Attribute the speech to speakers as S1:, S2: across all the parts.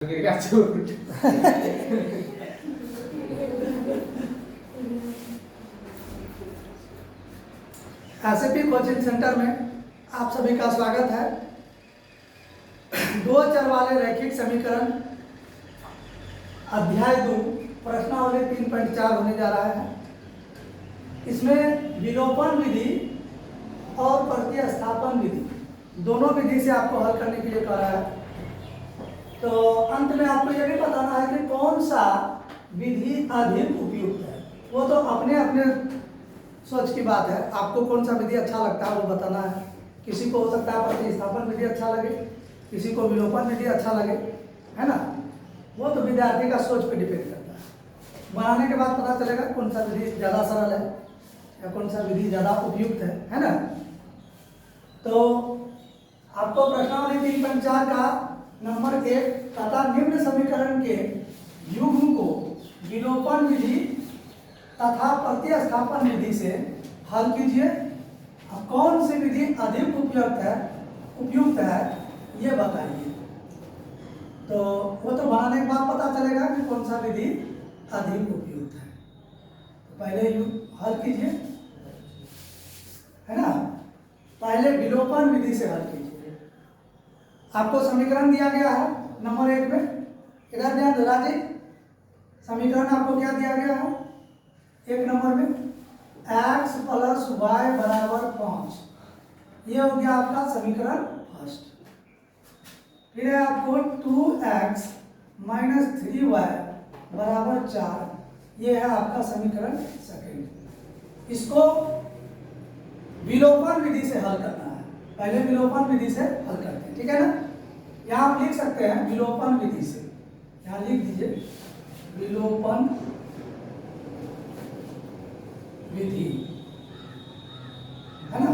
S1: SAP coaching centre में आप सभी का स्वागत है। दो चर वाले रैखिक समीकरण अध्याय 2 प्रश्नावली 3.4 होने जा रहा है। इसमें विलोपन विधि और प्रतिस्थापन विधि दोनों विधि से आपको हल करने के लिए कह रहा है। तो अंत में आपको यह भी बताना है कि कौन सा विधि अधिक उपयुक्त है। वो तो अपने अपने सोच की बात है, आपको कौन सा विधि अच्छा लगता है वो बताना है। किसी को हो सकता है प्रतिस्थापन विधि अच्छा लगे, किसी को विलोपन विधि अच्छा लगे, है ना। वो तो विद्यार्थी का सोच पे डिपेंड करता है। बनाने के बाद पता चलेगा कौन सा विधि ज़्यादा सरल है या कौन सा विधि ज़्यादा उपयुक्त है ना। तो आपको प्रश्नावली 3.4 का नंबर 1 तथा निम्न समीकरण के युग्म को विलोपन विधि तथा प्रतिस्थापन विधि से हल कीजिए। अब कौन सी विधि अधिक उपयुक्त है ये बताइए। तो वो तो बनाने के बाद पता चलेगा कि कौन सा विधि अधिक उपयुक्त है। तो पहले हल कीजिए, है ना। पहले विलोपन विधि से हल कीजिए। आपको समीकरण दिया गया है नंबर 1 में, इधर ध्यान दो राजीव। समीकरण आपको क्या दिया गया है 1 नंबर में, x + y = 5। ये हो गया आपका समीकरण फर्स्ट। फिर है आपको 2x - 3y = 4। ये है आपका समीकरण सेकंड। इसको विलोपन विधि से हल करना है। पहले विलोपन विधि से हल करते हैं, ठीक है ना। यहाँ आप लिख सकते हैं विलोपन विधि से, यहाँ लिख दीजिए विलोपन विधि, है ना।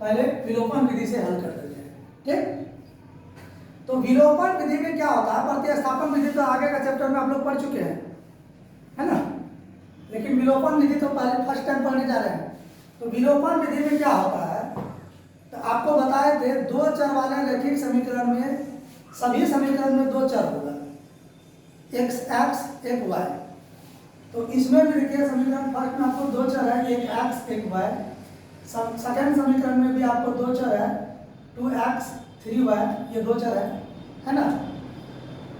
S1: पहले विलोपन विधि से हल कर देते हैं, ठीक। तो विलोपन विधि में क्या होता है, प्रतिस्थापन विधि तो आगे का चैप्टर में आप लोग पढ़ चुके हैं, है ना। लेकिन विलोपन विधि तो पहले फर्स्ट टाइम पढ़ने जा रहे हैं। तो विलोपन विधि में क्या होता है, तो आपको बताए थे दो चर वाले रैखिक समीकरण में सभी समीकरण में दो चर होगा, एक x एक y। तो इसमें भी देखिए समीकरण फर्स्ट में आपको दो चर है, एक x एक y। सेकेंड समीकरण में भी आपको दो चर है, 2x 3y, ये दो चर है ना।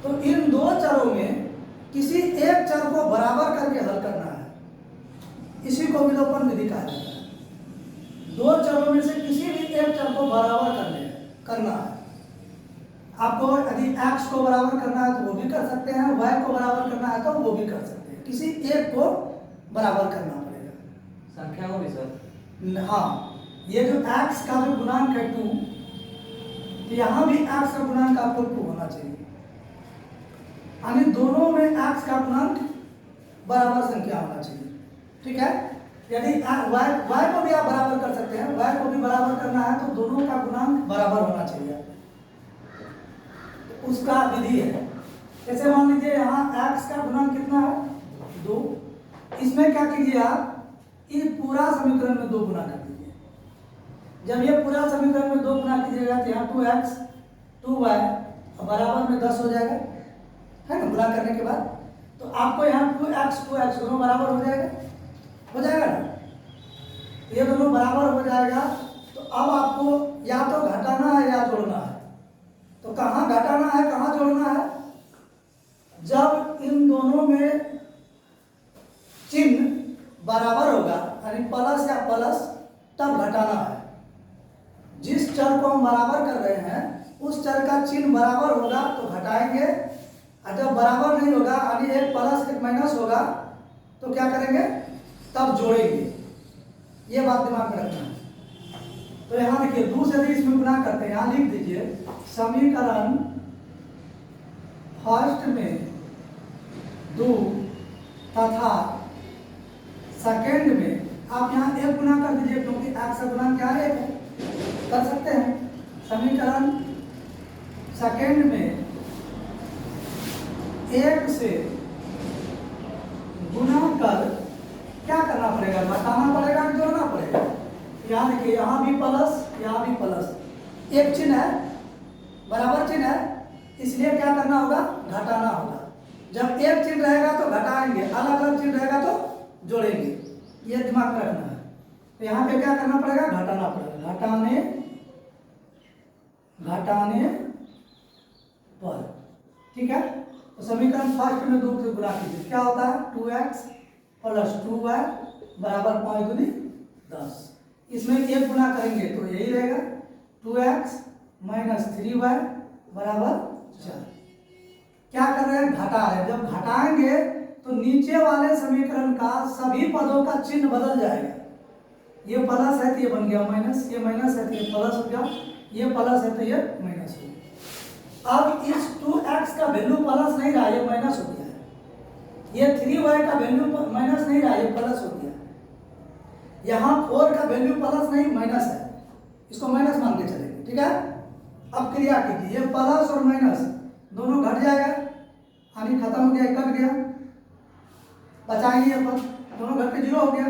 S1: तो इन दो चरों में किसी एक चर को बराबर करके हल करना है, इसी को विलोपन विधि कहा जाता है। दो चरों में से किसी भी एक चर को बराबर करना है। आपको यदि x को बराबर करना है तो वो भी कर सकते हैं, y को बराबर करना है तो वो भी कर सकते हैं। किसी एक को बराबर करना पड़ेगा।
S2: संख्या को भी सर?
S1: हाँ, ये जो x का जो गुणांक है 2, तो यहाँ भी x का गुणांक आपको 2 होना चाहिए। यानी दोनों में x का गुणांक बराबर संख्या होना चाहिए, ठीक है। यदि y को भी आप बराबर कर सकते हैं, y को भी बराबर करना है तो दोनों का गुणांक बराबर होना चाहिए, उसका विधि है। जैसे मान लीजिए यहाँ x का गुणांक कितना है 2। इसमें क्या कीजिए आप, इस पूरा समीकरण में 2 गुना कर दीजिए। जब ये पूरा समीकरण में 2 गुना कीजिएगा तो यहाँ 2x 2y बराबर में 10 हो जाएगा, है ना। गुना करने के बाद तो आपको यहाँ 2x दोनों बराबर हो जाएगा ना। ये दोनों बराबर हो जाएगा। तो अब आपको या तो घटाना है या जोड़ना है। तो कहाँ घटाना है कहाँ जोड़ना है, जब इन दोनों में चिन्ह बराबर होगा, यानी प्लस या प्लस, तब घटाना है। जिस चर को हम बराबर कर रहे हैं उस चर का चिन्ह बराबर होगा तो घटाएंगे, और जब बराबर नहीं होगा यानी एक प्लस एक माइनस होगा तो क्या करेंगे, तब जोड़ेंगे। ये बात दिमाग में रखना है। तो यहाँ देखिए 2 से यदि इसमें गुना करते हैं, यहाँ लिख दीजिए समीकरण फर्स्ट में 2 तथा सेकेंड में आप यहाँ 1 गुना कर दीजिए, क्योंकि x का गुणांक क्या है, 1 है, कर सकते हैं। समीकरण सेकेंड में 1 से गुना कर क्या करना पड़ेगा, घटाना पड़ेगा कि जोड़ना पड़ेगा। यहाँ देखिए यहाँ भी प्लस यहाँ भी प्लस, एक चिन्ह है, बराबर चिन्ह है, इसलिए क्या करना होगा, घटाना होगा। जब एक चिन्ह रहेगा तो घटाएंगे, अलग अलग चिन्ह रहेगा तो जोड़ेंगे, ये दिमाग में रखना है। तो यहाँ पे क्या करना पड़ेगा, घटाना पड़ेगा, घटाने पर, ठीक है। तो समीकरण फर्स्ट में 2 से गुणा कीजिए, क्या होता है 2x प्लस 2y बराबर 5 दूनी 10। इसमें एक गुणा करेंगे तो यही रहेगा 2x माइनस 3y बराबर 4। क्या कर रहे हैं, घटा रहे हैं। जब घटाएंगे तो नीचे वाले समीकरण का सभी पदों का चिन्ह बदल जाएगा। ये प्लस है तो ये बन गया माइनस, ये माइनस है तो ये प्लस हो गया, ये प्लस है तो ये माइनस हो गया। अब इस 2x का वैल्यू प्लस नहीं रहा, ये माइनस हो गया है। ये 3y का वैल्यू माइनस नहीं रहा, ये प्लस हो गया। यहाँ 4 का वैल्यू प्लस नहीं माइनस है, इसको माइनस मान के चलेंगे, ठीक है। अब क्रिया कीजिए, ये प्लस और माइनस दोनों घट जाएगा, यानी खत्म हो गया, कट गया, बचाएंगे ये पद, दोनों घट के 0 हो गया।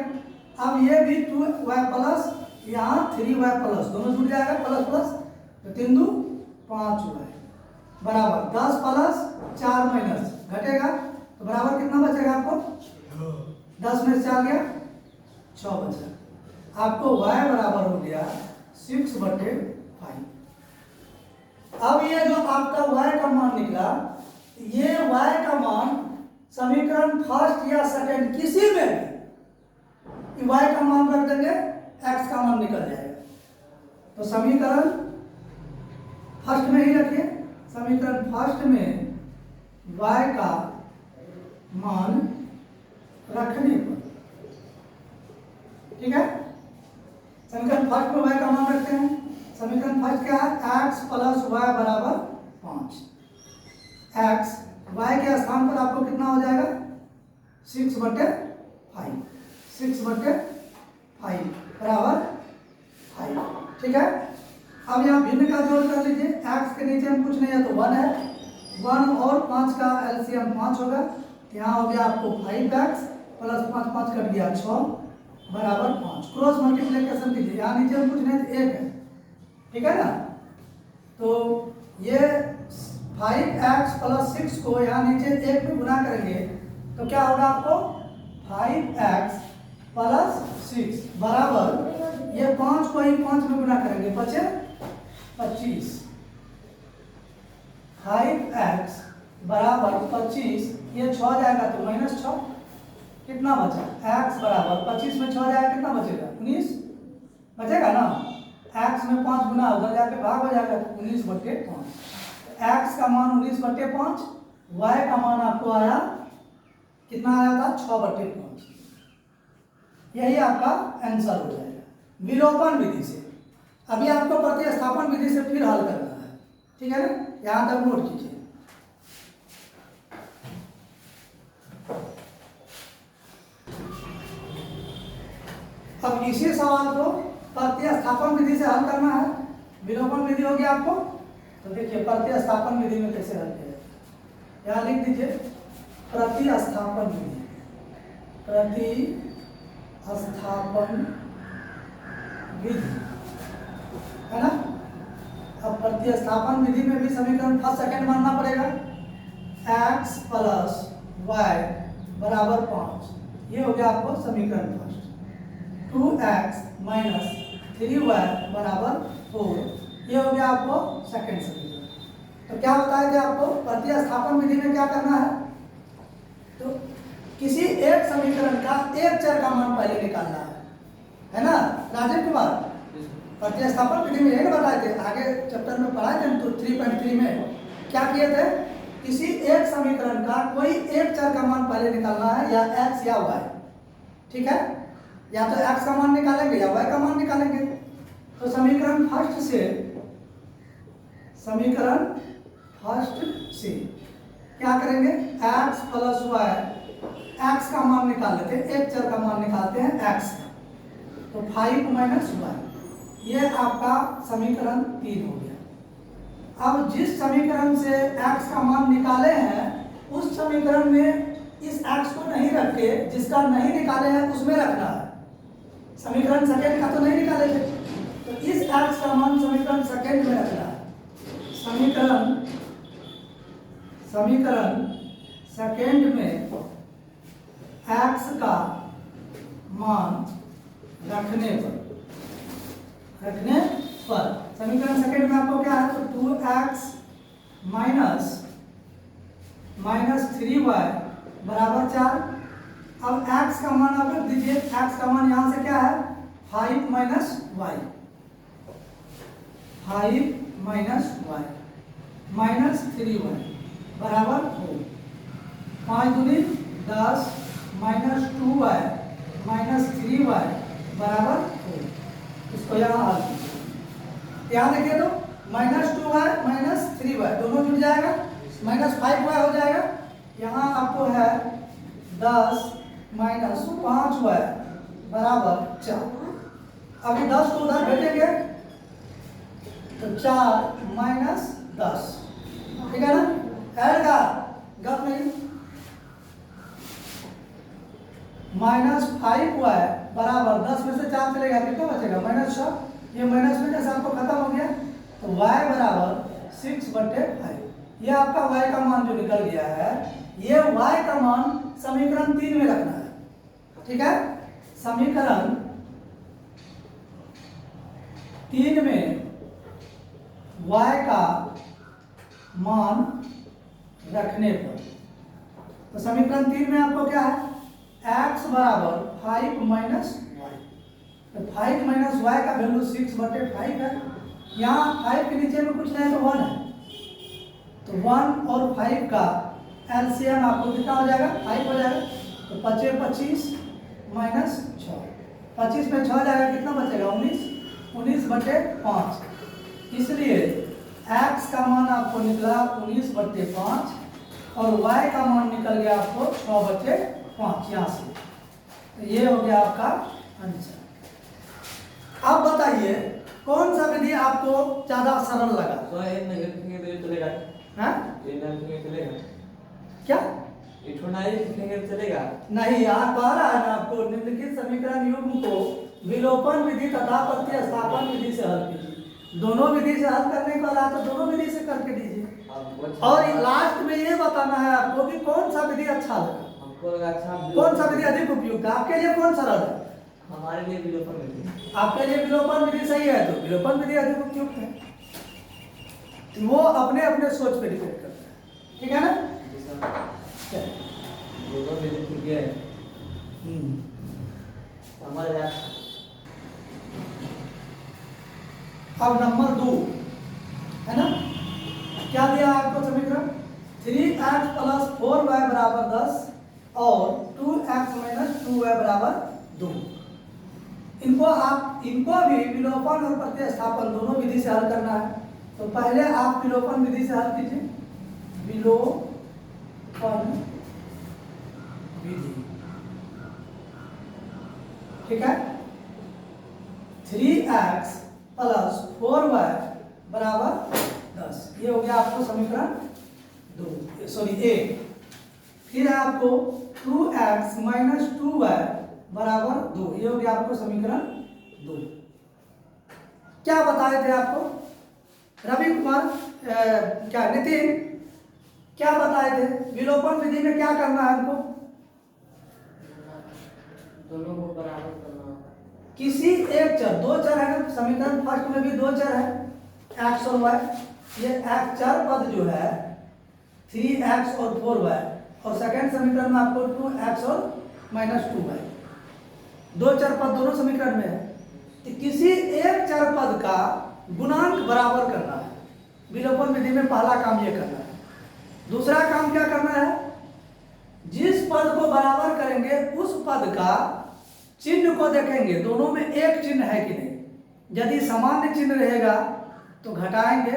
S1: अब ये भी 2y प्लस यहाँ 3y प्लस दोनों जुड़ जाएगा, प्लस प्लस तो 3 2 5y बराबर 10 प्लस 4 माइनस घटेगा तो बराबर कितना बचेगा आपको, 10 में से 4 गया 6 बचा। आपको y बराबर हो गया 6/5। अब ये जो आपका y का मान निकला, ये y का मान समीकरण फर्स्ट या सेकंड किसी में भी y का मान रख देंगे, x का मान निकल जाएगा। तो समीकरण फर्स्ट में ही रखिए, समीकरण फर्स्ट में y का मान रखने पर, ठीक है। समीकरण फर्स्ट में y का मान रखते हैं। समीकरण फर्स्ट क्या है, x प्लस y बराबर 5। x y के स्थान पर आपको कितना हो जाएगा 6/5, 6/5 बराबर 5, ठीक है। अब यहाँ भिन्न का जोड़ कर लीजिए, x के नीचे हम कुछ नहीं है तो 1 है, 1 और 5 का एलसीएम 5 होगा। यहाँ हो गया आपको 5x प्लस 5 5 कट गया 6 बराबर 5। क्रॉस मल्टीप्लिकेशन कीजिए, यहाँ नीचे हम कुछ नहीं तो 1 है, ठीक है ना। तो ये 5x प्लस 6 को यहाँ नीचे 1 में गुना करेंगे तो क्या होगा आपको 5x प्लस 6 बराबर, ये 5 को ही 5 में गुना करेंगे बचे 25। 5x बराबर 25, ये 6 जाएगा तो -6, कितना बचा x बराबर 25 में 6 जाएगा कितना बचेगा 19 बचेगा ना। x में 5 गुना उधर जाके भाग हो जाएगा 19/5। x का मान 19/5, y का मान आपको आया कितना आया था 6/5। यही आपका आंसर हो जाएगा विलोपन विधि से। अभी आपको प्रतिस्थापन विधि से फिर हल करना है, ठीक है ना, यहां तक नोट कीजिए। अब इसी सवाल को प्रतिस्थापन विधि से हल करना है। विलोपन विधि होगी आपको, तो देखिए प्रतिस्थापन विधि में कैसे हल किया जाए। यहाँ लिख दीजिए प्रतिस्थापन विधि, प्रतिस्थापन विधि है ना। अब प्रतिस्थापन विधि में भी समीकरण फर्स्ट सेकंड मानना पड़ेगा। x प्लस y बराबर 5, ये हो गया आपको समीकरण फर्स्ट। 2x माइनस 3y बराबर 4, ये हो गया आपको सेकंड समीकरण। तो क्या बताया गया आपको, प्रतिस्थापन विधि में क्या करना है, तो किसी एक समीकरण का एक चर का मान पहले निकालना है ना राजीव कुमार। प्रतिस्थापन विधि में यही बताए थे, आगे चैप्टर में पढ़ाए थे तो 3.3 में क्या किए थे, किसी एक समीकरण का कोई एक चर का मान पहले निकालना है, या x या y, ठीक है। या तो x का मान निकालेंगे या y का मान निकालेंगे। तो समीकरण फर्स्ट से क्या करेंगे, x प्लस y, x का मान निकाल लेते हैं, एक चर का मान निकालते हैं x का, तो 5 माइनस y, ये आपका समीकरण 3 हो गया। अब जिस समीकरण से x का मान निकाले हैं उस समीकरण में इस x को नहीं रख के जिसका नहीं निकाले हैं उसमें रखना है। समीकरण सेकंड का तो नहीं निकाले थे, तो इस x का मान समीकरण सेकंड में रखना है। समीकरण समीकरण सेकेंड में x का मान रखने पर समीकरण सेकेंड में आपको क्या है, तो 2x माइनस 3y बराबर 4। अब x का मान आप रख दीजिए, x का मान यहां से क्या है 5 माइनस y माइनस 3y बराबर 5 दूनी 10 माइनस 2y माइनस 3y बराबर 4। इसको यहाँ हल कीजिए, यहाँ देखिए तो माइनस 2y माइनस 3y दोनों जुड़ जाएगा, माइनस 5y हो जाएगा। यहाँ आपको है 10 माइनस 5y बराबर 4। अभी 10 को उधर भेजेंगे तो 4 माइनस 10, ठीक है ना, ऐड का गप नहीं। माइनस 5y बराबर 10 में से 4 चलेगा कितना बचेगा माइनस 6, ये माइनस में जैसे आपको खत्म हो गया तो y बराबर 6/5। ये आपका y का मान जो निकल गया है, ये y का मान समीकरण 3 में रखना है, ठीक है। समीकरण 3 में y का मान रखने पर, तो समीकरण 3 में आपको क्या है x बराबर 5 माइनस वाई, तो 5 माइनस वाई का वैल्यू 6/5 है। यहाँ 5 के नीचे में कुछ नहीं तो 1 है, तो 1 और 5 का एलसीएम आपको कितना हो जाएगा 5 हो जाएगा। तो 25 माइनस 6, 25 में 6 जाएगा कितना बचेगा 19/5। इसलिए x का मान आपको निकला 19/5 और y का मान निकल गया आपको 6/5 यहाँ से। तो ये हो गया आपका आंसर। अब बताइए कौन सा विधि आपको ज्यादा सरल लगा।
S2: तो चलेगा
S1: क्या
S2: चलेगा
S1: नहीं, यहाँ कह रहा है ना आपको निम्नलिखित समीकरण युग्म को विलोपन विधि तथा प्रतिस्थापन विधि से हल कीजिए। दोनों विधि से हल करने को रहा तो दोनों विधि से करके दीजिए, और लास्ट में ये बताना है आपको कि कौन सा विधि अच्छा लगा, कौन सा विधि अधिक उपयुक्त है आपके लिए, कौन सरल है।
S2: हमारे लिए विलोपन विधि,
S1: आपके लिए विलोपन विधि सही है तो विलोपन विधि अधिक उपयुक्त है। वो अपने अपने सोच पे डिपेंड करता है, ठीक है ना।
S2: दोनों विधि ठीक है। हमारे
S1: अब नंबर 2 है ना, क्या दिया आपको समीकरण 3x प्लस 4y बराबर 10 और 2x माइनस 2y बराबर 2। इनको भी विलोपन और प्रतिस्थापन दोनों विधि से हल करना है। तो पहले आप विलोपन विधि से हल कीजिए, विलोपन विधि, ठीक है। 3x प्लस 4y बराबर 10, ये हो गया आपको समीकरण 1। फिर है आपको 2x माइनस 2y बराबर 2, ये हो गया आपको समीकरण 2। क्या बताए थे आपको रवि कुमार, क्या नितिन, क्या बताए थे विलोपन विधि में क्या करना है हमको,
S2: दोनों को बराबर करना।
S1: किसी एक चर, दो चर है ना, समीकरण फर्स्ट में भी दो चर है x और y। ये x चर पद जो है 3x और 4y, और सेकंड समीकरण में आपको 2x और माइनस 2y, दो चर पद दोनों समीकरण में है। तो किसी एक चर पद का गुणांक बराबर करना है, विलोपन विधि में पहला काम ये करना है। दूसरा काम क्या करना है, जिस पद को बराबर करेंगे उस पद का चिन्ह को देखेंगे, दोनों में एक चिन्ह है कि नहीं। यदि सामान्य चिन्ह रहेगा तो घटाएंगे,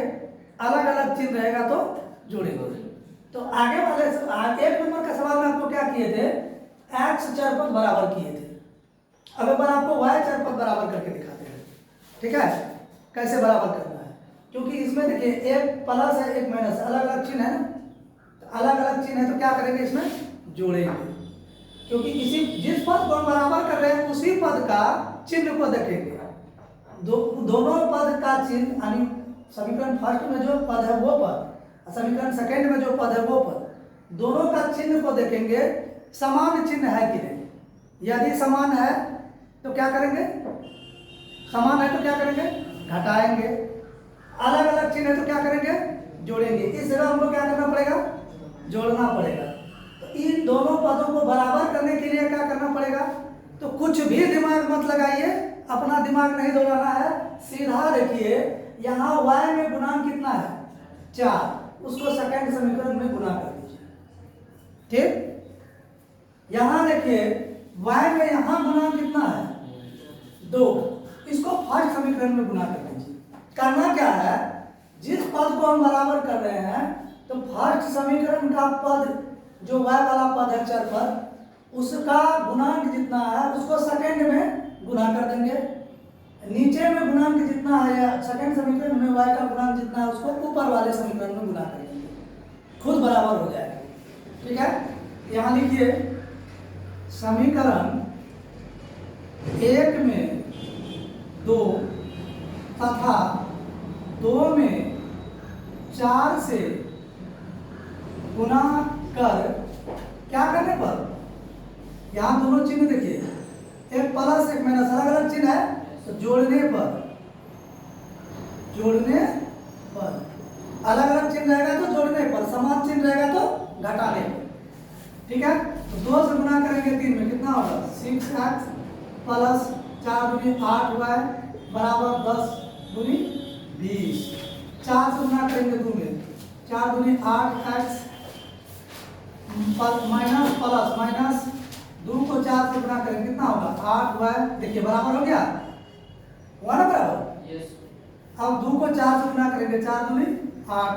S1: अलग अलग चिन्ह रहेगा तो जोड़ेंगे। तो आगे वाले 1 नंबर का सवाल में आपको क्या किए थे, x चर पद बराबर किए थे। अब एक बार आपको y चर पद बराबर करके दिखाते हैं, ठीक है, कैसे बराबर करना है। क्योंकि इसमें देखिए एक प्लस है एक माइनस, अलग अलग चिन्ह है ना, तो अलग अलग चिन्ह है तो क्या करेंगे इसमें जोड़ेंगे। क्योंकि जिस पद को हम बराबर कर रहे हैं उसी पद का चिन्ह को देखेंगे। दोनों पद का चिन्ह यानी समीकरण फर्स्ट में जो पद है वो पद समीकरण सेकंड में जो पद है वो पद, दोनों का चिन्ह को देखेंगे समान चिन्ह है कि नहीं। यदि समान है तो क्या करेंगे, समान है तो क्या करेंगे, घटाएंगे। अलग अलग चिन्ह है तो क्या करेंगे, जोड़ेंगे। इस जगह हमको क्या करना पड़ेगा, जोड़ना पड़ेगा। तो इन दोनों पदों को बराबर करने के लिए क्या करना पड़ेगा, तो कुछ भी दिमाग मत लगाइए, अपना दिमाग नहीं दौड़ाना है। सीधा देखिए, यहाँ y में गुणांक कितना है, 4, उसको सेकंड समीकरण में गुना कर दीजिए। ठीक, यहाँ देखिए y में यहाँ गुणांक कितना है, 2, इसको फर्स्ट समीकरण में गुना कर दीजिए। करना क्या है, जिस पद को हम बराबर कर रहे हैं तो फर्स्ट समीकरण का पद जो y वाला पद है चर पद, उसका गुणांक जितना है उसको सेकंड में गुना कर देंगे। नीचे में गुणांक जितना है या सेकंड समीकरण में y का गुणांक जितना है उसको ऊपर वाले समीकरण में गुना कर देंगे, खुद बराबर हो जाएगा। ठीक है, यहाँ लिखिए समीकरण 1 में 2 तथा 2 में 4 से गुना कर, क्या करने पर, यहाँ दोनों चिन्ह देखिए, एक प्लस एक माइनस, अलग अलग चिन्ह है तो जोड़ने पर, जोड़ने पर, अलग अलग चिन्ह रहेगा तो जोड़ने पर, समान चिन्ह रहेगा तो घटाने पर। ठीक है, तो 2 से गुना करेंगे 3 में, कितना होगा, 6x प्लस 4 दूनी 8y बराबर 10 दूनी 20। 4 से गुना करेंगे 2 में, 4 दूनी 8x माइनस प्लस माइनस 2 को 4 से गुना करेंगे, कितना होगा 8y। देखिए बराबर हो गया, हुआ ना बराबर।
S2: यस।
S1: अब 2 को 4 से गुना करेंगे, 4 दूनी 8।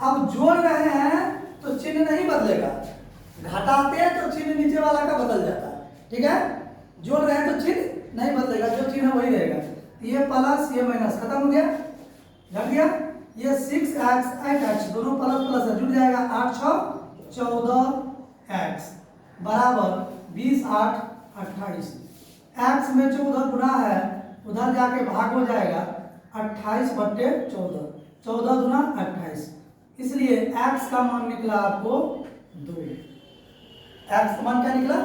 S1: अब जोड़ रहे हैं तो चिन्ह नहीं बदलेगा, घटाते हैं तो चिन्ह नीचे वाला का बदल जाता है। ठीक है, जोड़ रहे हैं तो चिन्ह नहीं बदलेगा, जो चिन्ह है वही रहेगा। ये प्लस ये माइनस खत्म हो गया, घट गया। ये 6x 8x दोनों प्लस प्लस है, जुड़ जाएगा, 8 6 14x बराबर 20 8 28। x में 14 गुना है, उधर जाके भाग हो जाएगा, 28/14, 14 दूना 28, इसलिए x का मान निकला आपको 2। x का मान क्या निकला,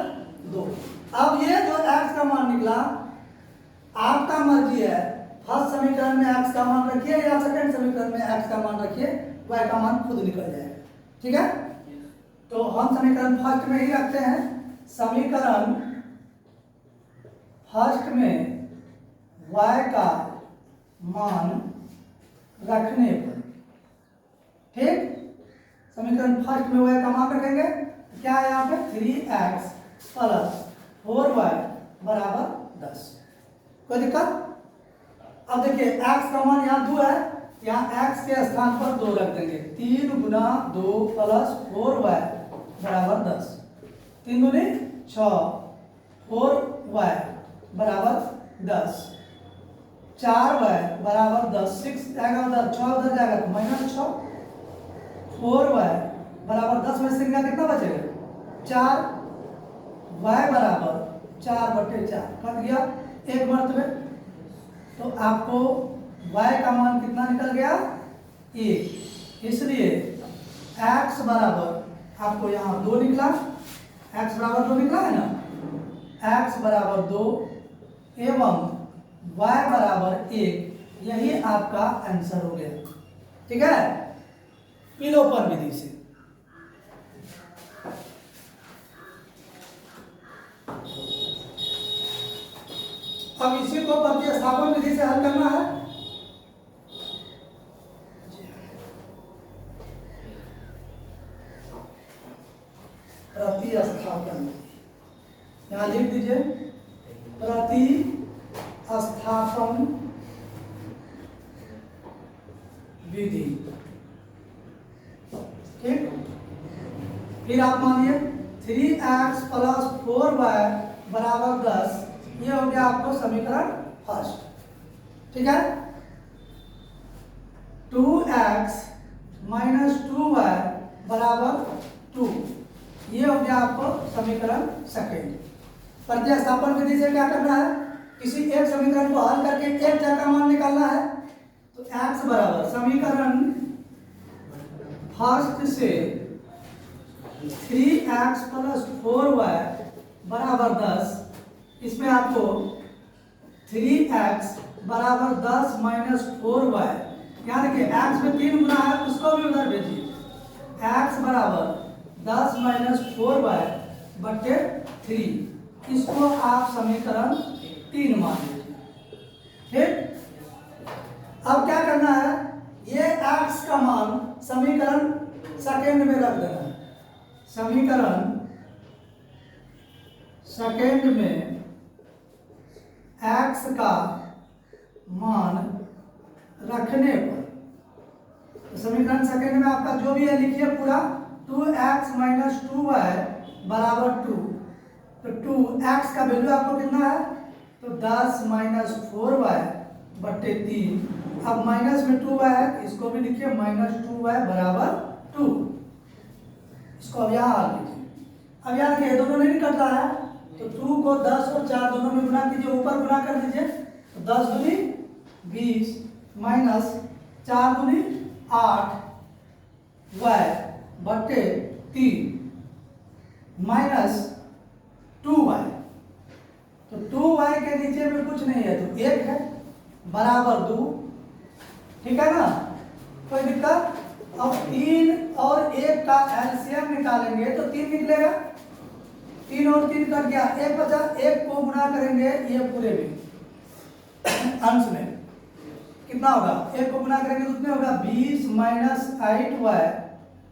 S1: 2। अब ये जो x का मान निकला, आपका मर्जी है, फर्स्ट समीकरण में x का मान रखिए या सेकंड समीकरण में x का मान रखिए, y का मान खुद निकल जाएगा। ठीक है, तो हम समीकरण फर्स्ट में ही रखते हैं। समीकरण फर्स्ट में y का मान रखने पर, ठीक, समीकरण फर्स्ट में y का मान रखेंगे, क्या है यहाँ पे 3x प्लस 4y बराबर 10। कोई दिक्कत। अब देखिए x का मान यहाँ 2 है, यहाँ x के स्थान पर 2 रख देंगे, 3 गुना 2 प्लस 4y बराबर 10, 3 दूनी 6, 4y बराबर 10, 4y बराबर 10, 6 जाएगा उधर, 6 उधर जाएगा तो -6, 4y बराबर 10 में से कितना बचेगा 4, y बराबर 4/4 कट गया एक मर्तबे। तो आपको y का मान कितना निकल गया 1, इसलिए x बराबर आपको यहाँ 2 निकला, x बराबर 2 निकला है ना, x बराबर 2 एवं y बराबर 1, यही आपका आंसर हो गया। ठीक है, विलोपन विधि से। अब इसी को प्रतिस्थापन विधि से हल करना है। प्रतिस्थापन, यहाँ लिख दीजिए प्रतिस्थापन विधि। ठीक, फिर आप मानिए 3x प्लस 4y बराबर 10, ये हो गया आपको समीकरण फर्स्ट। ठीक है, 2x माइनस 2y बराबर 2, ये हो गया आपको समीकरण सेकेंड। प्रतिस्थापन विधि से क्या करना है, किसी एक समीकरण को हल करके एक चर का मान निकालना है। तो x बराबर समीकरण फर्स्ट से 3x प्लस 4y बराबर 10, इसमें आपको 3x बराबर 10 माइनस 4y, यहाँ देखिए x में 3 गुना है उसको भी उधर भेजिए, x बराबर 10 माइनस 4y बटे 3, इसको आप समीकरण 3 मान लीजिए। ठीक, अब क्या करना है, ये x का मान समीकरण सेकेंड में रख देना है, समीकरण सेकेंड में x का मान रखने पर, तो समीकरण सेकेंड में आपका जो भी है लिखिए पूरा, 2x माइनस 2y बराबर 2, तो 2x का वैल्यू आपको कितना है, तो 10 माइनस 4y बट्टे 3, अब माइनस में 2y है, इसको भी लिखिए माइनस 2y बराबर 2, इसको अब यहाँ हल कीजिए। अब यहाँ देखिए दोनों नहीं कट रहा है, तो 2 को 10 और 4 दोनों में गुना कीजिए, ऊपर गुना कर दीजिए, तो 10 दूनी 20 माइनस 4 दूनी 8 y बट्टे 3 माइनस 2y, तो 2y के नीचे में कुछ नहीं है तो 1 है बराबर 2, ठीक है ना, कोई दिक्कत। अब 3 और 1 का एलसीएम निकालेंगे तो 3 निकलेगा, 3 और 3 कट गया, 1 बचा, 1 को गुना करेंगे ये पूरे में अंश में कितना होगा, 1 को गुना करेंगे तो कितने होगा 20 माइनस 8y,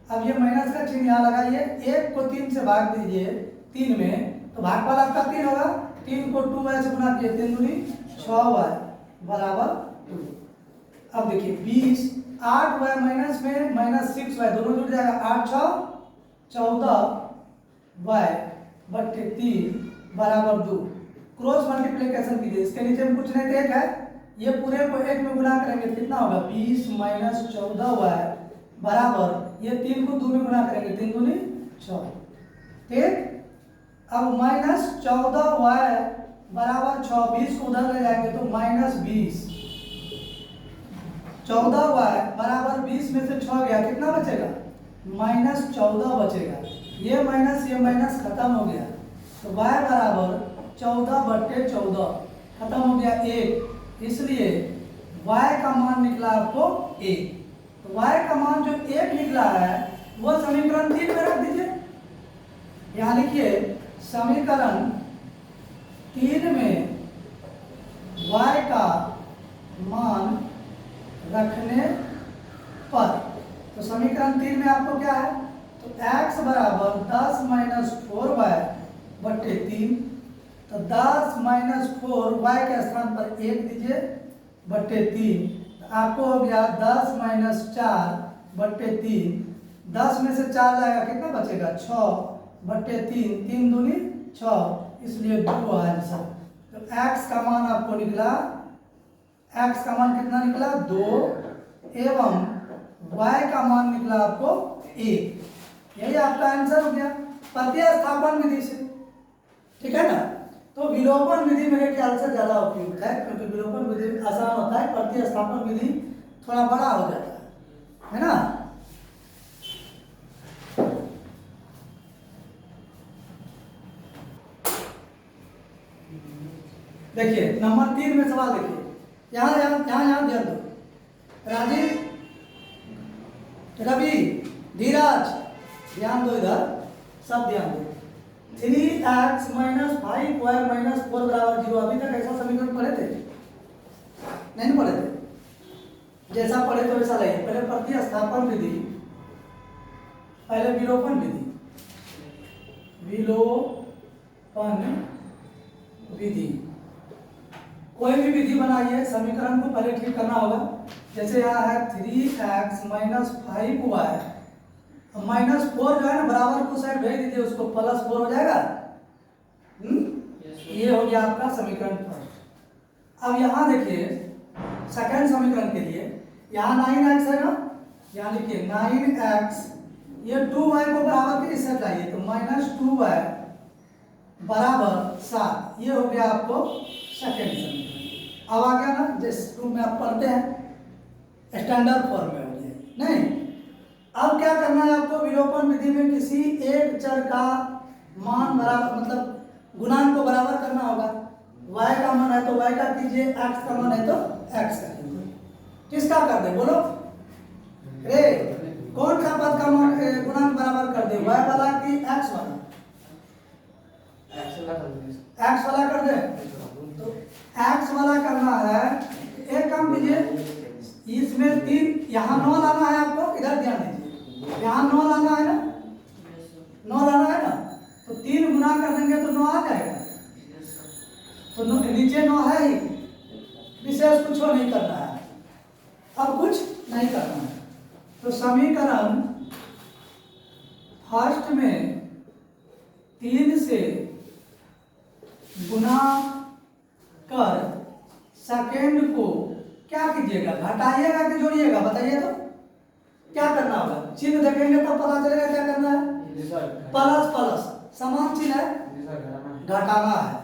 S1: अब ये माइनस का चिन्ह यहाँ लगाइए, 1 को 3 से भाग दीजिए 3 में, तो भागफल आपका 3 होगा, 3 को 2y से गुना किए 3 दूनी 6y बराबर 2। अब देखिए 20, 8y माइनस में माइनस 6y दोनों जुड़ जाएगा, 8 6 14y बट्टे 3 बराबर 2, क्रॉस मल्टीप्लिकेशन कीजिए, इसके नीचे में कुछ नहीं तो 1 है, ये पूरे को 1 में गुना करेंगे कितना होगा 20 माइनस 14y बराबर, ये 3 को 2 में गुना करेंगे 3 दूनी 6, ठीक। अब माइनस 14y बराबर 6, 20 को उधर ले जाएंगे तो माइनस 20, 14y बराबर 20 में से 6 गया, कितना बचेगा माइनस 14 बचेगा, ये माइनस खत्म हो गया, तो y बराबर 14 बट्टे 14 खत्म हो गया 1, इसलिए y का मान निकला आपको 1, तो y का मान जो 1 निकला है वो समीकरण 3 में रख दीजिए, यहाँ लिखिए समीकरण 3 में y का मान रखने पर, तो समीकरण 3 में आपको क्या है, तो x बराबर 10 माइनस 4y बट्टे 3, तो 10 माइनस 4 y के स्थान पर 1 दीजिए बट्टे 3, तो आपको हो गया 10 माइनस 4 बट्टे 3, 10 में से 4 जाएगा कितना बचेगा 6 बट्टे 3, 3 दूनी 6, इसलिए 2 आंसर। तो x का मान आपको निकला, x का मान कितना निकला 2 एवं y का मान निकला आपको 1, यही आपका आंसर हो गया प्रतिस्थापन विधि से, ठीक है ना। तो विलोपन विधि मेरे ख्याल से ज्यादा उपयुक्त है, क्योंकि विलोपन विधि आसान होता है, प्रतिस्थापन विधि थोड़ा बड़ा हो जाता है ना। देखिए नंबर 3 में सवाल देखिए, यहाँ यहाँ ध्यान दो, राजीव, रवि, धीरज, ध्यान दो इधर, सब ध्यान दो। 3x माइनस 5y माइनस 4 बराबर 0, अभी तक ऐसा समीकरण पढ़े थे नहीं पढ़े थे, जैसा पढ़े तो वैसा लगे, पहले प्रतिस्थापन विधि, पहले विलोपन विधि, विलोपन विधि, कोई भी विधि बनाइए समीकरण को पहले ठीक करना होगा, जैसे यहाँ है 3x माइनस 5y, माइनस 4 जो है ना बराबर को साइड भेज दीजिए, उसको प्लस 4 हो जाएगा, ये हो गया आपका समीकरण फर्स्ट। अब यहाँ देखिए सेकंड समीकरण के लिए, यहाँ 9x है ना, यहाँ लिखिए 9x, ये 2y को बराबर के इस साइड लाइए, तो माइनस 2y बराबर 7, ये हो गया आपको सेकंड समीकरण। अब आ गया ना जिस रूप में आप पढ़ते हैं स्टैंडर्ड फॉर्म में हो गया नहीं। अब क्या करना है आपको, विलोपन विधि में किसी एक चर का मान बराबर मतलब गुणांक को बराबर करना होगा। y का मान है तो y का कीजिए, x का मान है तो x का कीजिए। किसका कर दे बोलो रे, कौन सा पद का मान गुणांक बराबर कर दे, y वाला कि x वाला? x वाला कर दे। तो x वाला करना है, एक काम कीजिए, इसमें 3 यहाँ 9 लाना है आपको, इधर ध्यान दीजिए, यहाँ 9 लाना है ना, 9 लाना है ना, तो 3 गुना कर देंगे तो 9 आ जाएगा। तो नीचे 9 है ही, विशेष कुछ नहीं करना है, अब कुछ नहीं करना है। तो समीकरण फर्स्ट में 3 से गुना कर सेकेंड को क्या कीजिएगा, घटाइएगा कि जोड़िएगा, बताइए तो क्या करना होगा। चिन्ह देखेंगे तो पता चलेगा क्या करना है, प्लस प्लस समान चिन्ह है, घटाना है।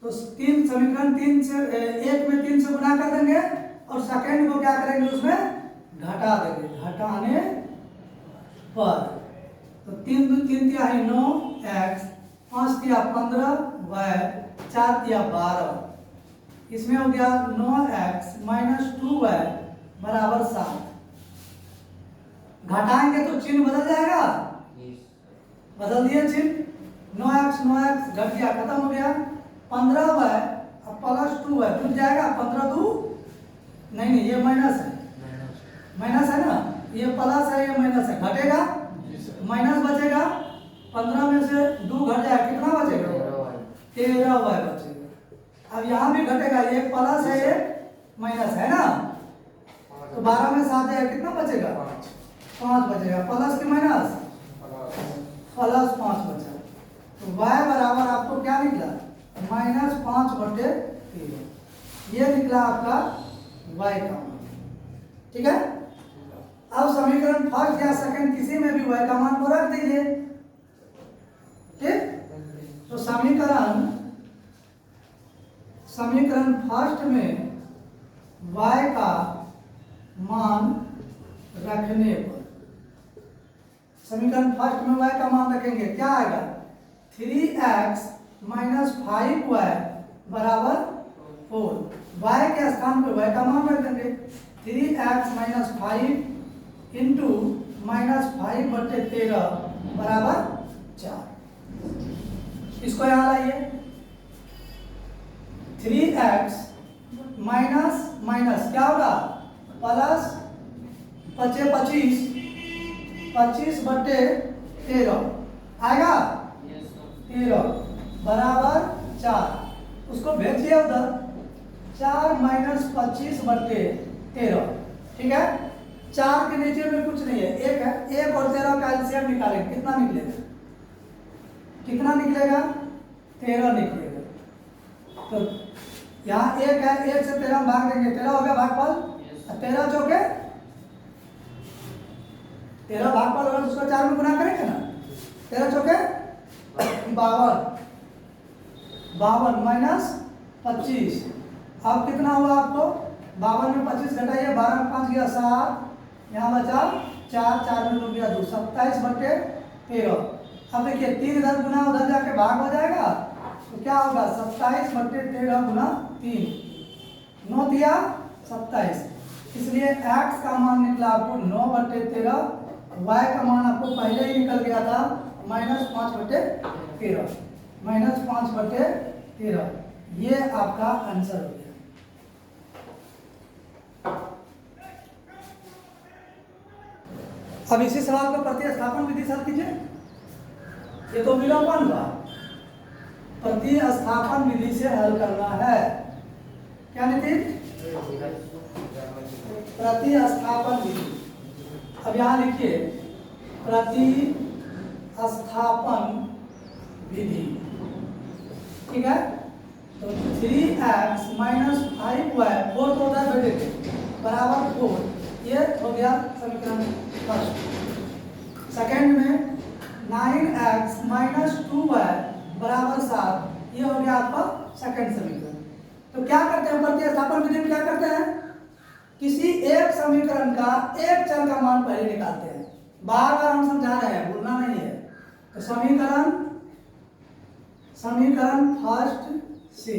S1: तो 3 समीकरण 3 से 1 में 3 से गुना कर देंगे और सेकेंड को क्या करेंगे उसमें घटा देंगे, घटाने पर तो 3 2 3 तिया 9 x, 5 तिया 15 y, 4 तिया 12, इसमें हो गया 9x माइनस 2y बराबर 7। घटाएंगे तो चिन्ह बदल जाएगा, बदल दिए चिन्ह, 9x घट गया, खत्म हो गया, 15y अब प्लस 2y टूट जाएगा, 15 2 नहीं ये माइनस है, माइनस है ना, ये प्लस है ये माइनस है, घटेगा माइनस बचेगा, 15 में से 2 घट जाएगा, कितना बचेगा 13y बचेगा। अब यहाँ भी घटेगा, ये प्लस है ये माइनस है ना, तो 12 में 7 है, कितना बचेगा 5 बचेगा, प्लस की माइनस प्लस 5 बचा। तो y बराबर आपको क्या निकला -5/13, ये निकला आपका y का मान। ठीक है, अब समीकरण फर्स्ट या सेकंड किसी में भी y का मान को रख दीजिए। ठीक, तो समीकरण फर्स्ट में y का मान रखने पर, समीकरण फर्स्ट में y का मान रखेंगे, क्या आएगा 3x माइनस 5y बराबर 4, y के स्थान पर y का मान रख देंगे, 3x माइनस 5 इंटू -5/13 बराबर 4। इसको यहाँ लाइए, 3x माइनस माइनस क्या होगा प्लस 25 25/13 आएगा 13 बराबर 4, उसको भेजिए उधर, 4 माइनस 25/13। ठीक है, 4 के नीचे में कुछ नहीं है, 1 है, 1 और 13 का एलसीएम निकालेंगे, कितना निकलेगा, कितना निकलेगा 13 निकलेगा। तो यहाँ 1 है, 1 से 13 भाग देंगे, 13 हो गया भागफल, 13 चौके 13 भागफल होगा, उसको 4 में गुना करेंगे ना, 13 चौके 52 माइनस 25, अब कितना हुआ आपको 52 में 25 घटाइए, 12 में 5 गया 7, यहाँ बचा 4, 4 में 2 गया 2, 27/13। अब देखिए 3 इधर गुना उधर जाके भाग हो जाएगा, तो क्या होगा 27/13 गुना 3, 9 दिया 27, इसलिए x का मान निकला आपको 9/13, y का मान आपको पहले ही निकल गया था -5/13, -5/13, ये आपका आंसर हो गया। अब इसी सवाल को प्रतिस्थापन विधि से हल कीजिए, ये तो विलोपन हुआ, प्रतिस्थापन विधि से हल करना है। क्या नीति, प्रतिस्थापन विधि। अब यहाँ लिखिए प्रतिस्थापन विधि, ठीक है, तो 3x माइनस 5y 4 को उधर भेजेंगे बराबर 4, ये हो गया समीकरण फर्स्ट। सेकेंड में 9x माइनस 2y बराबर 7, ये हो गया आपका सेकेंड समीकरण। तो क्या करते हैं, प्रतिस्थापन विधि में क्या करते हैं, किसी एक समीकरण का एक चर का मान पहले निकालते हैं, बार बार हम समझा रहे हैं, भूलना नहीं है। तो समीकरण फर्स्ट से,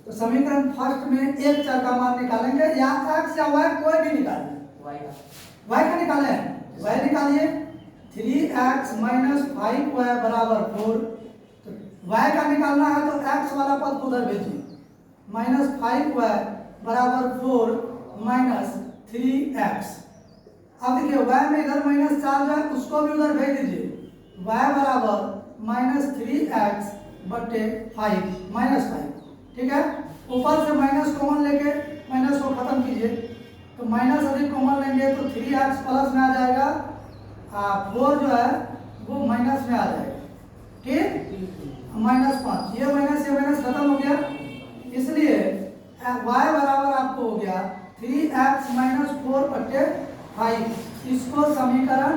S1: तो समीकरण फर्स्ट में एक चर का मान निकालेंगे, या x या y कोई भी निकालिए। y का निकाले हैं, y निकालिए 3x - 5y बराबर 4। तो y का निकालना है तो x वाला पद को उधर भेजिए, -5y बराबर 4 - 3x। अब देखिए y में इधर -4 जो है उसको भी उधर भेज दीजिए, y बराबर -3x बटे 5 ठीक है। ऊपर से माइनस कॉमन लेके माइनस को खत्म कीजिए, तो माइनस अधिक कॉमन लेंगे तो 3x प्लस में आ जाएगा, 4 जो है वो माइनस में आ जाएगा, ठीक, -5। ये माइनस खत्म हो गया, इसलिए y बराबर आपको हो गया 3x - 4 बटे 5। इसको समीकरण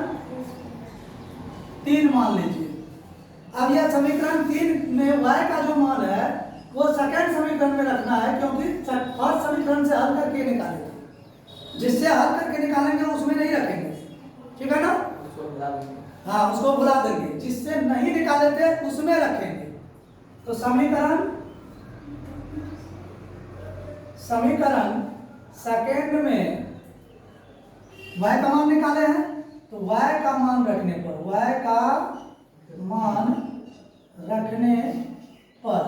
S1: 3 मान लीजिए। अब यह समीकरण 3 में y का जो मान है वो सेकंड समीकरण में रखना है, क्योंकि फर्स्ट समीकरण से हल करके निकालेंगे, जिससे हल करके निकालेंगे उसमें नहीं रखेंगे, ठीक है ना। हाँ, उसको भुला देंगे, जिससे नहीं निकाले थे उसमें रखेंगे। तो समीकरण सेकंड में y का मान निकाले हैं, तो y का मान रखने पर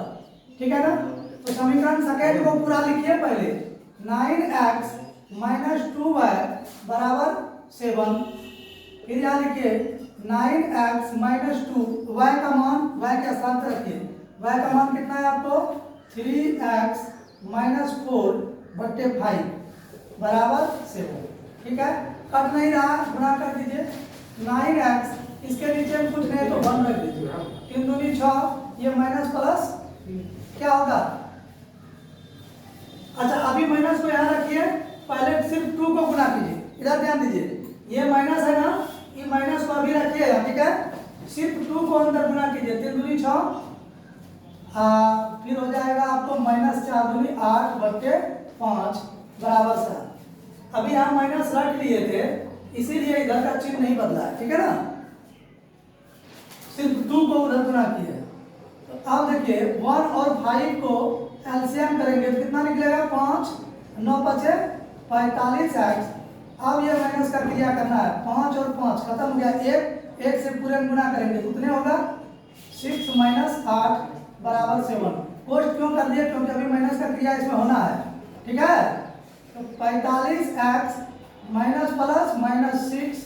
S1: ठीक है ना। तो समीकरण सेकंड को पूरा लिखिए पहले, 9x - 2y बराबर 7। फिर यहाँ लिखिए 9x - 2, y का मान, y के स्थान पर रखिए, y का मान कितना है आपको 3x - 4 बटे 5 बराबर 7, ठीक है। कट नहीं रहा, गुणा कर दीजिए, 9x इसके नीचे कुछ नहीं तो 1 रख दीजिए, 3 दूनी 6, ये माइनस प्लस क्या होगा। अच्छा, अभी माइनस को यहाँ रखिए, पहले सिर्फ 2 को गुणा कीजिए, इधर ध्यान दीजिए, ये माइनस है ना, ये माइनस को अभी रखिए, ठीक है। सिर्फ 2 को अंदर गुणा कीजिए, 3 दूनी 6, फिर हो जाएगा आपको -4 दूनी 8 बटे 5 बराबर 7। अभी हम माइनस रख लिए थे, इसीलिए इधर का चिन्ह नहीं बदला है, ठीक है ना, सिर्फ 2 को उधर गुणा किया। तो अब देखिए 1 और 5 को एलसीएम करेंगे तो कितना निकलेगा, 5 9 5 45x। अब ये माइनस का क्रिया करना है, 5 और 5 खत्म हो गया, 1 से पूरे में गुणा करेंगे तो कितने होगा, 6 - 8 बराबर 7। पोस्ट क्यों कर दिया, क्योंकि अभी माइनस का क्रिया इसमें होना है, ठीक है। तो 45x माइनस प्लस -6,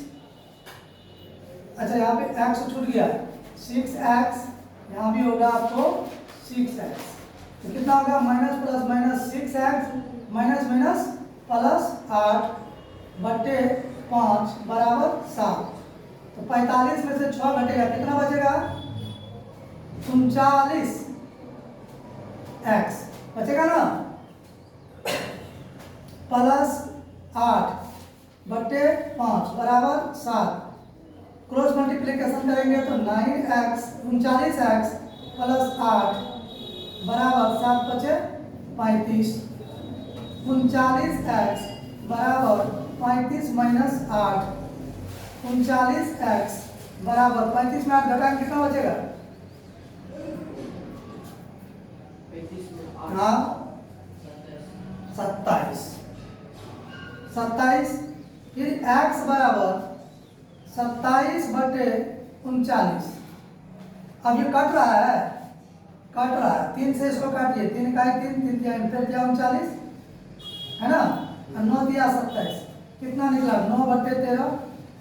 S1: अच्छा यहाँ पे x छूट गया, 6x, यहाँ भी होगा आपको 6x, तो कितना होगा, minus plus -6x minus plus 8 बटे 5 बराबर 7। तो 45 में से 6 घटेगा, कितना बचेगा, 39x बचेगा ना, प्लस 8 बटे 5 बराबर 7। क्रॉस मल्टीप्लिकेशन करेंगे तो 39x प्लस 8 बराबर 7 बचे 35, 39x बराबर 35 माइनस 8, 39x बराबर 35 में 8 घटा कितना बचेगा, हाँ 27। फिर x बराबर 27 बटे 39। अब ये कट रहा है, 3 से इसको काटिए, 3 का 3, 3 फिर क्या 39 है ना, 9 दिया 27, कितना निकला 9 बटे 13।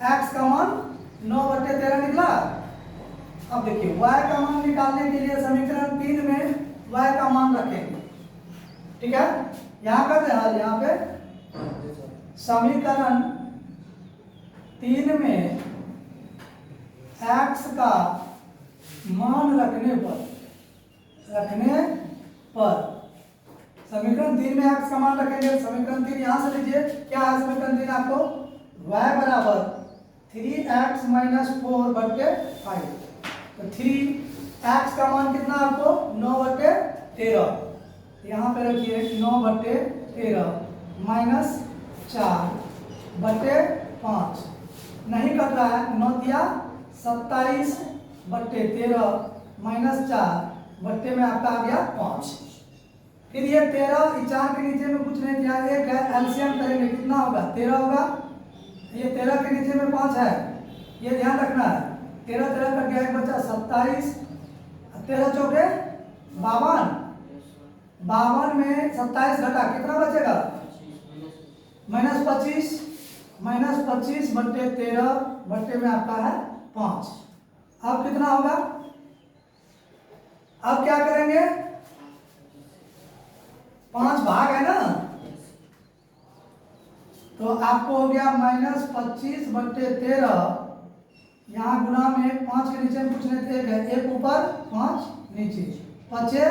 S1: x का मान 9 बटे 13 निकला। अब देखिए y का मान निकालने के लिए समीकरण 3 में y का मान रखेंगे, ठीक है। यहाँ करते हैं, यहाँ पे समीकरण 3 में x का मान रखने पर समीकरण 3 में x का मान रखेंगे। समीकरण 3 यहाँ से लीजिए, क्या है समीकरण 3 आपको, y बराबर 3x - 4 बटे 5। तो 3x का मान कितना आपको 9 बटे 13, यहाँ पे रखिए 9 बटे 13 -4 बटे 5 नहीं कट रहा है, 9 दिया 27/13 -4 में आपका आ गया 5। फिर ये 13 4 के नीचे में कुछ नहीं दिया, एक है एलसीएम करेंगे, कितना होगा 13 होगा, ये 13 के नीचे में 5 है, ये ध्यान रखना है। 13 13 कट गया, एक बचा 27, 13 चौके 52, 52 में 27 घटा कितना बचेगा -25, -25/13 में आपका है 5। अब कितना होगा, अब क्या करेंगे, 5 भाग है ना, तो आपको हो गया -25/13, यहाँ गुना में 5 के नीचे में कुछ नहीं थे, एक ऊपर 5 नीचे, 5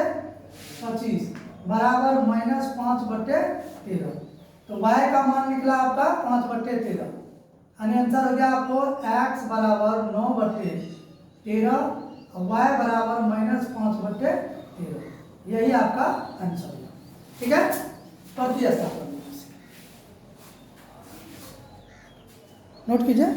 S1: 25 बराबर -5/13। तो y का मान निकला आपका 5/13, यानी आंसर हो गया आपको x बराबर 9/13 और y बराबर -5/13, यही आपका आंसर है। ठीक है, प्रतिस्थापन नोट कीजिए।